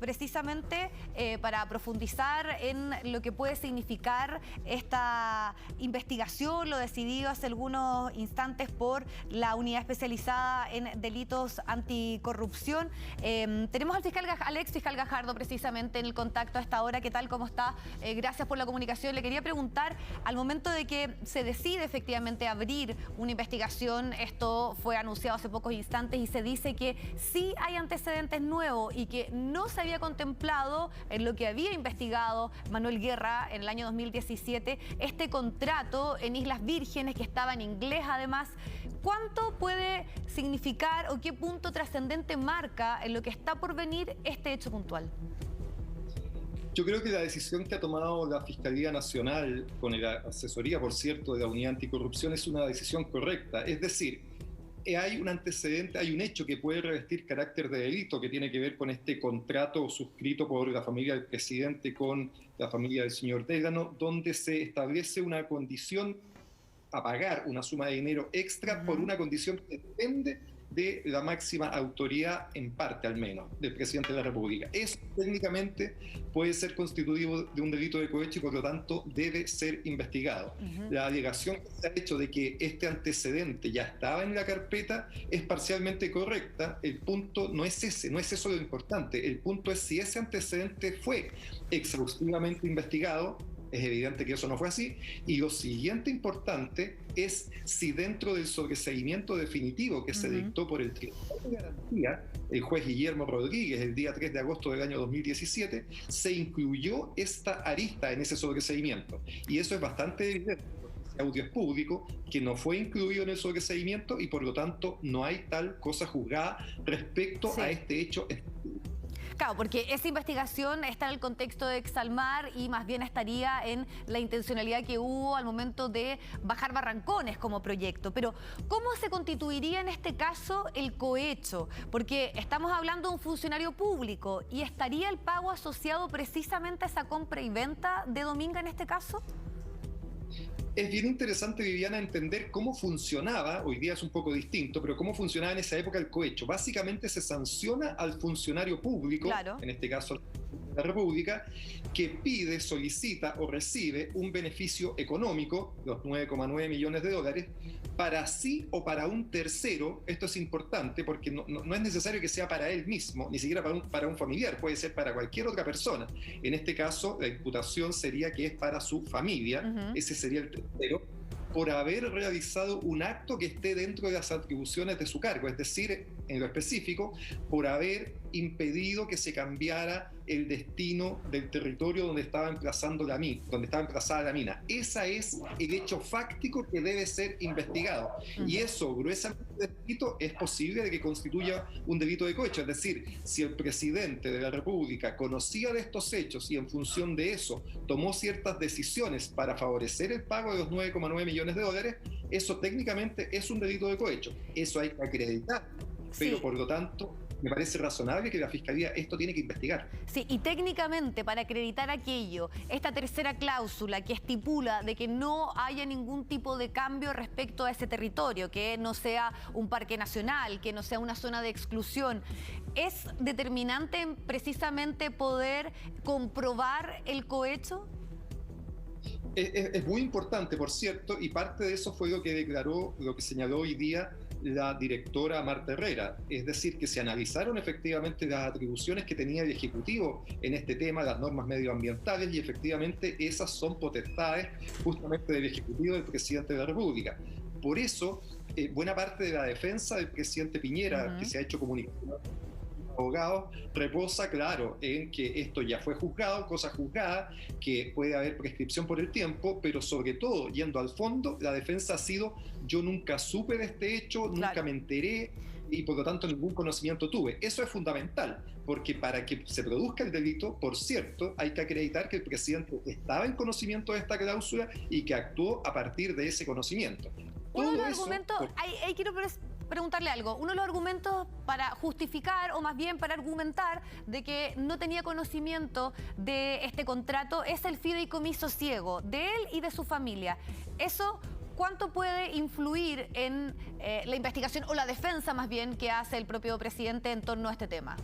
precisamente para profundizar en lo que puede significar esta investigación, lo decidido hace algunos instantes por la unidad especializada en delitos anticorrupción. Tenemos al ex fiscal Gajardo precisamente en el contacto a esta hora. ¿Qué tal? ¿Cómo está? Gracias por la comunicación. Le quería preguntar, al momento de que se decide efectivamente abrir una investigación, esto fue anunciado hace pocos instantes y se dice que sí hay antecedentes nuevos y que no se había contemplado en lo que había investigado Manuel Guerra en el año 2017, este contrato en Islas Vírgenes que estaba en inglés además. ¿Cuánto puede significar o qué punto trascendente marca en lo que está por venir este hecho puntual? Yo creo que la decisión que ha tomado la Fiscalía Nacional, con la asesoría, por cierto, de la Unidad Anticorrupción, es una decisión correcta. Es decir, hay un antecedente, hay un hecho que puede revestir carácter de delito que tiene que ver con este contrato suscrito por la familia del presidente con la familia del señor Dégano, donde se establece una condición a pagar una suma de dinero extra por una condición que depende de la máxima autoridad, en parte al menos, del presidente de la República. Eso técnicamente puede ser constitutivo de un delito de cohecho y por lo tanto debe ser investigado. La alegación que se ha hecho de que este antecedente ya estaba en la carpeta es parcialmente correcta. El punto no es ese, no es eso lo importante. El punto es si ese antecedente fue exhaustivamente investigado. Es evidente que eso no fue así. Y lo siguiente importante es si dentro del sobreseimiento definitivo que se dictó por el Tribunal de Garantía, el juez Guillermo Rodríguez, el día 3 de agosto del año 2017, se incluyó esta arista en ese sobreseimiento. Y eso es bastante evidente. Ese audio es público, que no fue incluido en el sobreseimiento y por lo tanto no hay tal cosa juzgada respecto a este hecho. Claro, porque esa investigación está en el contexto de Exalmar y más bien estaría en la intencionalidad que hubo al momento de bajar Barrancones como proyecto. Pero, ¿cómo se constituiría en este caso el cohecho? Porque estamos hablando de un funcionario público y ¿estaría el pago asociado precisamente a esa compra y venta de Dominga en este caso? Es bien interesante, Viviana, entender cómo funcionaba, hoy día es un poco distinto, pero cómo funcionaba en esa época el cohecho. Básicamente se sanciona al funcionario público, en este caso la República, que pide, solicita o recibe un beneficio económico, los 9,9 millones de dólares, para sí o para un tercero. Esto es importante porque no es necesario que sea para él mismo, ni siquiera para un familiar, puede ser para cualquier otra persona. En este caso, la imputación sería que es para su familia, ese sería el tercero, por haber realizado un acto que esté dentro de las atribuciones de su cargo, es decir, en lo específico, por haber impedido que se cambiara el destino del territorio donde estaba emplazada la mina. Ese es el hecho fáctico que debe ser investigado. Y eso, gruesamente delito, es posible de que constituya un delito de cohecho. Es decir, si el presidente de la República conocía de estos hechos y en función de eso tomó ciertas decisiones para favorecer el pago de los 9,9 millones de dólares, eso técnicamente es un delito de cohecho. Eso hay que acreditar. Pero por lo tanto, me parece razonable que la Fiscalía esto tiene que investigar. Sí, y técnicamente para acreditar aquello, esta tercera cláusula que estipula de que no haya ningún tipo de cambio respecto a ese territorio, que no sea un parque nacional, que no sea una zona de exclusión, ¿es determinante en precisamente poder comprobar el cohecho? Es muy importante, por cierto, y parte de eso fue lo que declaró, lo que señaló hoy día la directora Marta Herrera. Es decir, que se analizaron efectivamente las atribuciones que tenía el Ejecutivo en este tema, las normas medioambientales, y efectivamente esas son potestades justamente del Ejecutivo del presidente de la República. Por eso, buena parte de la defensa del presidente Piñera, que se ha hecho comunicación abogados, reposa, claro, en que esto ya fue juzgado, cosa juzgada, que puede haber prescripción por el tiempo, pero sobre todo, yendo al fondo, la defensa ha sido: yo nunca supe de este hecho, nunca me enteré y por lo tanto ningún conocimiento tuve. Eso es fundamental, porque para que se produzca el delito, por cierto, hay que acreditar que el presidente estaba en conocimiento de esta cláusula y que actuó a partir de ese conocimiento. Uno de los argumentos, ahí quiero preguntarle algo. Uno de los argumentos para justificar, o más bien para argumentar, de que no tenía conocimiento de este contrato es el fideicomiso ciego de él y de su familia. Eso, ¿cuánto puede influir en la investigación o la defensa más bien que hace el propio presidente en torno a este tema?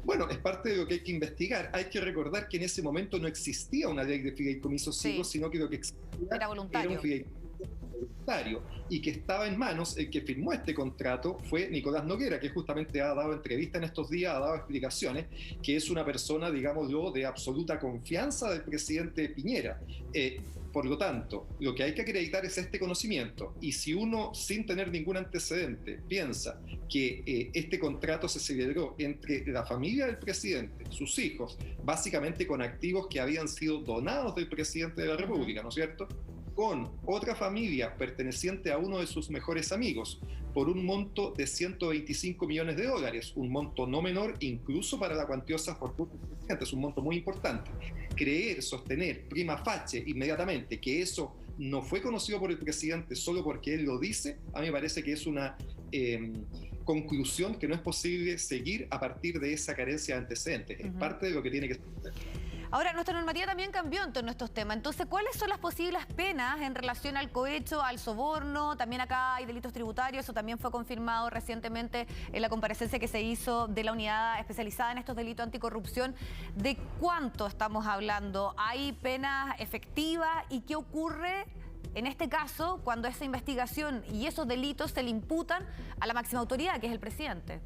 Bueno, es parte de lo que hay que investigar. Hay que recordar que en ese momento no existía una ley de fideicomisos ciegos, sino que lo que existía era era un voluntario. fideicomiso voluntario y que estaba en manos, el que firmó este contrato fue Nicolás Noguera, que justamente ha dado entrevista en estos días, ha dado explicaciones, que es una persona, digámoslo, de absoluta confianza del presidente Piñera. Por lo tanto, lo que hay que acreditar es este conocimiento, y si uno, sin tener ningún antecedente, piensa que este contrato se celebró entre la familia del presidente, sus hijos, básicamente con activos que habían sido donados del presidente de la República, ¿no es cierto?, con otra familia perteneciente a uno de sus mejores amigos, por un monto de 125 millones de dólares, un monto no menor incluso para la cuantiosa fortuna del presidente, es un monto muy importante. Creer, sostener, prima facie, inmediatamente, que eso no fue conocido por el presidente solo porque él lo dice, a mí me parece que es una conclusión que no es posible seguir a partir de esa carencia de antecedentes. Es parte de lo que tiene que suceder. Ahora, nuestra normativa también cambió en torno a estos temas. Entonces, ¿cuáles son las posibles penas en relación al cohecho, al soborno? También acá hay delitos tributarios, eso también fue confirmado recientemente en la comparecencia que se hizo de la unidad especializada en estos delitos anticorrupción. ¿De cuánto estamos hablando? ¿Hay penas efectivas? ¿Y qué ocurre en este caso cuando esa investigación y esos delitos se le imputan a la máxima autoridad, que es el presidente?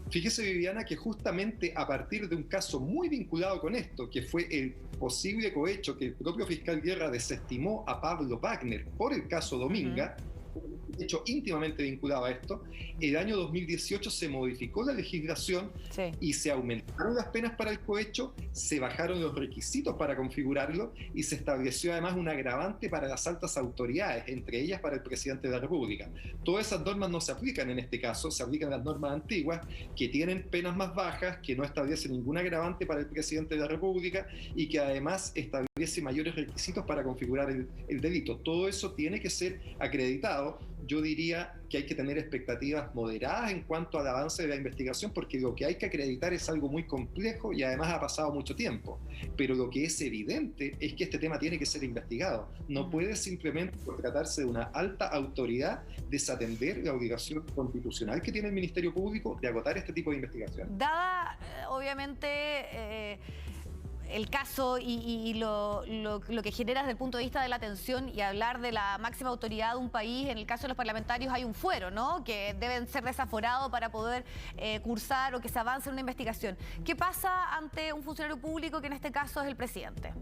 Fíjese, Viviana, que justamente a partir de un caso muy vinculado con esto, que fue el posible cohecho que el propio fiscal Guerra desestimó a Pablo Wagner por el caso Dominga, un hecho íntimamente vinculado a esto, el año 2018 se modificó la legislación y se aumentaron las penas para el cohecho, se bajaron los requisitos para configurarlo y se estableció además un agravante para las altas autoridades, entre ellas para el presidente de la República. Todas esas normas no se aplican en este caso, se aplican las normas antiguas que tienen penas más bajas, que no establecen ningún agravante para el presidente de la República y que además establece mayores requisitos para configurar el delito. Todo eso tiene que ser acreditado. Yo diría que hay que tener expectativas moderadas en cuanto al avance de la investigación, porque lo que hay que acreditar es algo muy complejo y además ha pasado mucho tiempo. Pero lo que es evidente es que este tema tiene que ser investigado. No puede simplemente, por tratarse de una alta autoridad, desatender la obligación constitucional que tiene el Ministerio Público de agotar este tipo de investigación. Dada, obviamente, el caso y lo que genera desde el punto de vista de la atención y hablar de la máxima autoridad de un país, en el caso de los parlamentarios hay un fuero, ¿no?, que deben ser desaforados para poder cursar o que se avance en una investigación. ¿Qué pasa ante un funcionario público que en este caso es el presidente?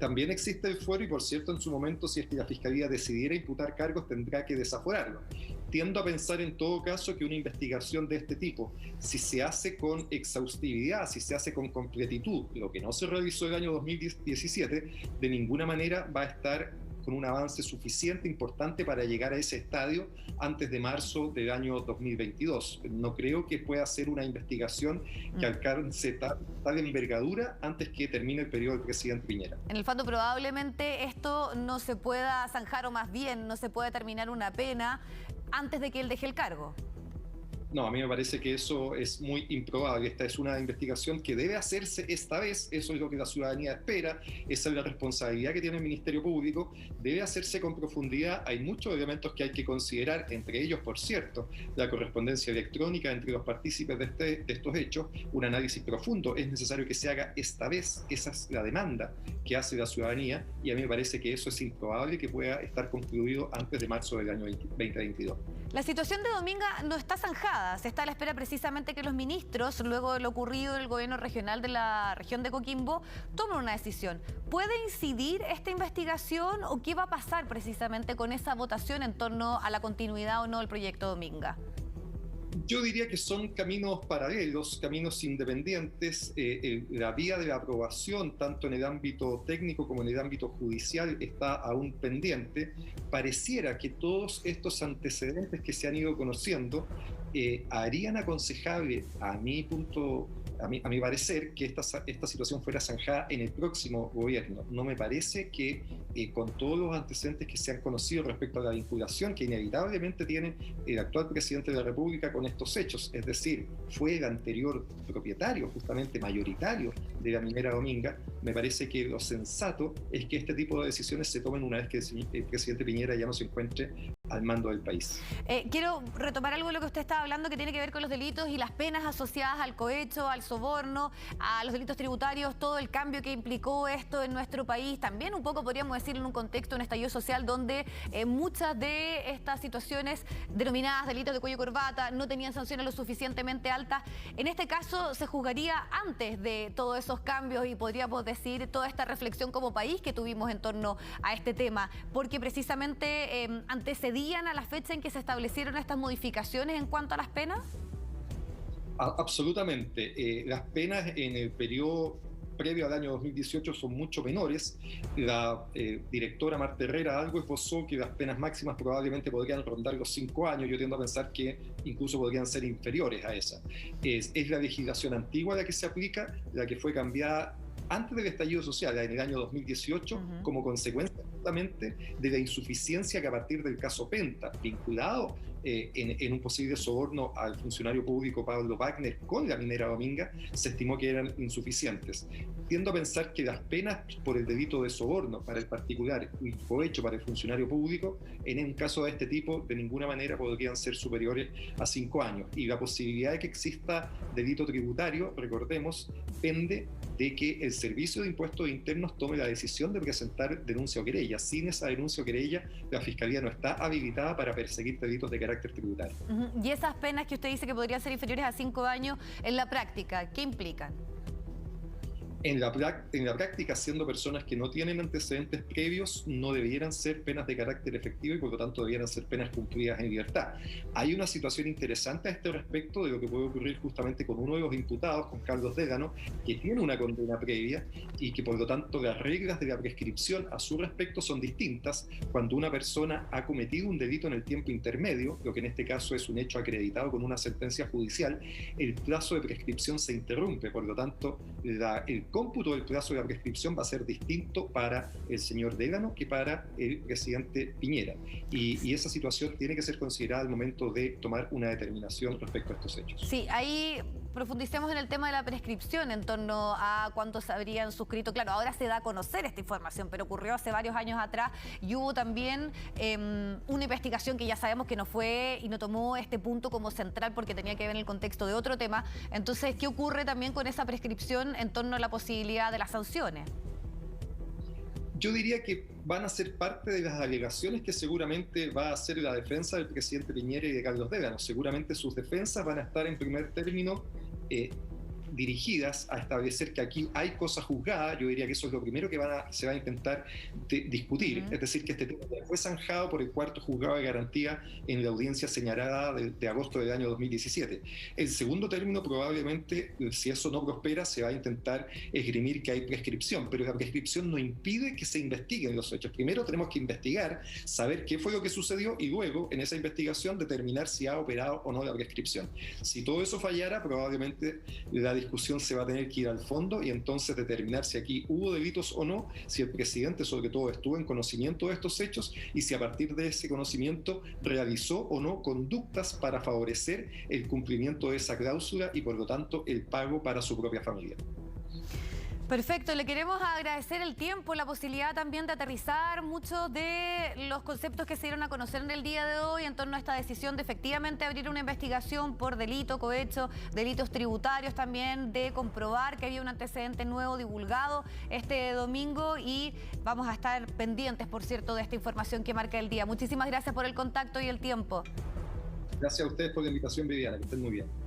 También existe el fuero y, por cierto, en su momento, si es que la Fiscalía decidiera imputar cargos, tendrá que desaforarlo. Tiendo a pensar en todo caso que una investigación de este tipo, si se hace con exhaustividad, si se hace con completitud, lo que no se realizó el año 2017, de ninguna manera va a estar con un avance suficiente, importante para llegar a ese estadio antes de marzo del año 2022. No creo que pueda ser una investigación que alcance tal envergadura antes que termine el periodo del presidente Piñera. En el fondo, probablemente esto no se pueda zanjar, o más bien no se puede terminar una pena antes de que él deje el cargo. No, a mí me parece que eso es muy improbable. Esta es una investigación que debe hacerse esta vez, eso es lo que la ciudadanía espera, esa es la responsabilidad que tiene el Ministerio Público, debe hacerse con profundidad. Hay muchos elementos que hay que considerar, entre ellos, por cierto, la correspondencia electrónica entre los partícipes de estos hechos, un análisis profundo es necesario que se haga esta vez, esa es la demanda que hace la ciudadanía y a mí me parece que eso es improbable que pueda estar concluido antes de marzo del año 2022. La situación de Dominga no está zanjada. Se está a la espera precisamente que los ministros, luego de lo ocurrido en el gobierno regional de la región de Coquimbo, tomen una decisión. ¿Puede incidir esta investigación o qué va a pasar precisamente con esa votación en torno a la continuidad o no del proyecto Dominga? Yo diría que son caminos paralelos, caminos independientes. La vía de la aprobación, tanto en el ámbito técnico como en el ámbito judicial, está aún pendiente. Pareciera que todos estos antecedentes que se han ido conociendo harían aconsejable, a mi parecer, que esta situación fuera zanjada en el próximo gobierno. No me parece que con todos los antecedentes que se han conocido respecto a la vinculación que inevitablemente tiene el actual presidente de la República con estos hechos, es decir, fue el anterior propietario, justamente mayoritario de la minera Dominga, me parece que lo sensato es que este tipo de decisiones se tomen una vez que el presidente Piñera ya no se encuentre al mando del país. Quiero retomar algo de lo que usted estaba hablando, que tiene que ver con los delitos y las penas asociadas al cohecho, al soborno, a los delitos tributarios, todo el cambio que implicó esto en nuestro país. También un poco podríamos decir en un contexto, un estallido social donde muchas de estas situaciones denominadas delitos de cuello y corbata no tenían sanciones lo suficientemente altas. En este caso se juzgaría antes de todos esos cambios y podríamos decir toda esta reflexión como país que tuvimos en torno a este tema, porque precisamente antecedían a la fecha en que se establecieron estas modificaciones en cuanto a las penas. Absolutamente. Las penas en el periodo previo al año 2018 son mucho menores. La directora Marta Herrera algo esbozó que las penas máximas probablemente podrían rondar los 5 años. Yo tiendo a pensar que incluso podrían ser inferiores a esa. Es la legislación antigua la que se aplica, la que fue cambiada antes del estallido social, en el año 2018, como consecuencia justamente de la insuficiencia que a partir del caso Penta, vinculado en un posible soborno al funcionario público Pablo Wagner con la minera Dominga, se estimó que eran insuficientes. Tiendo a pensar que las penas por el delito de soborno para el particular y cohecho para el funcionario público, en un caso de este tipo, de ninguna manera podrían ser superiores a 5 años. Y la posibilidad de que exista delito tributario, recordemos, pende de que el Servicio de Impuestos Internos tome la decisión de presentar denuncia o querella. Sin esa denuncia o querella, la Fiscalía no está habilitada para perseguir delitos de carácter tributario. Y esas penas que usted dice que podrían ser inferiores a 5 años, en la práctica, ¿qué implican? En la práctica, siendo personas que no tienen antecedentes previos, no debieran ser penas de carácter efectivo y por lo tanto debieran ser penas cumplidas en libertad. Hay una situación interesante a este respecto de lo que puede ocurrir justamente con uno de los imputados, con Carlos Dégano, que tiene una condena previa y que por lo tanto las reglas de la prescripción a su respecto son distintas cuando una persona ha cometido un delito en el tiempo intermedio, lo que en este caso es un hecho acreditado con una sentencia judicial. El plazo de prescripción se interrumpe, por lo tanto el cómputo del plazo de la prescripción va a ser distinto para el señor Dégano que para el presidente Piñera. Y esa situación tiene que ser considerada al momento de tomar una determinación respecto a estos hechos. Sí, ahí profundicemos en el tema de la prescripción en torno a cuántos habrían suscrito. Claro, ahora se da a conocer esta información, pero ocurrió hace varios años atrás y hubo también una investigación que ya sabemos que no fue y no tomó este punto como central porque tenía que ver en el contexto de otro tema. Entonces, ¿qué ocurre también con esa prescripción en torno a la posibilidad de las sanciones? Yo diría que van a ser parte de las alegaciones que seguramente va a hacer la defensa del presidente Piñera y de Carlos Dégano. Seguramente sus defensas van a estar en primer término dirigidas a establecer que aquí hay cosas juzgadas. Yo diría que eso es lo primero que se va a intentar discutir. Es decir, que este tema fue zanjado por el cuarto juzgado de garantía en la audiencia señalada de agosto del año 2017. El segundo término probablemente, si eso no prospera, se va a intentar esgrimir que hay prescripción, pero la prescripción no impide que se investiguen los hechos. Primero tenemos que investigar, saber qué fue lo que sucedió y luego en esa investigación determinar si ha operado o no la prescripción. Si todo eso fallara, probablemente la discusión se va a tener que ir al fondo y entonces determinar si aquí hubo delitos o no, si el presidente sobre todo estuvo en conocimiento de estos hechos y si a partir de ese conocimiento realizó o no conductas para favorecer el cumplimiento de esa cláusula y por lo tanto el pago para su propia familia. Perfecto, le queremos agradecer el tiempo, la posibilidad también de aterrizar muchos de los conceptos que se dieron a conocer en el día de hoy en torno a esta decisión de efectivamente abrir una investigación por delito, cohecho, delitos tributarios también, de comprobar que había un antecedente nuevo divulgado este domingo y vamos a estar pendientes, por cierto, de esta información que marca el día. Muchísimas gracias por el contacto y el tiempo. Gracias a ustedes por la invitación, Viviana, que estén muy bien.